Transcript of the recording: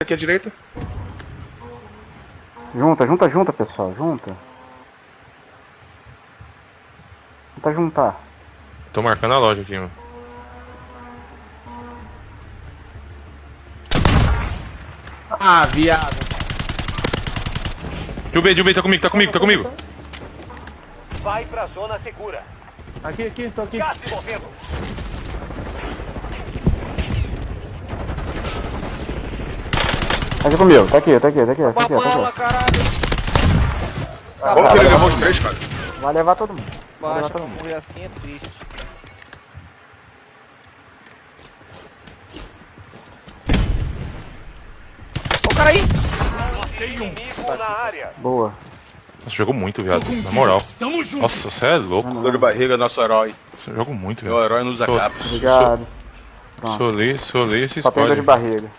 Aqui à direita. Junta, pessoal. Junta, juntar. Tô marcando a loja aqui, mano. Ah, viado. Jubei, tá comigo. Vai pra zona segura. Aqui, tô aqui. Gás se movendo. Tá aqui comigo, tá aqui. Uma bala, caralho. Como que ele levou os três, cara? Vai levar todo mundo. Baixa, pra morrer assim é triste. Ó o cara aí! Inimigo na área. Boa. Nossa, jogou muito, viado. Na moral. Nossa, você é louco. Dor de barriga, nosso herói. Você jogou muito, O viado. herói nos acaba. Obrigado. Pronto. Solei, se Só tem dor de escolhe. barriga.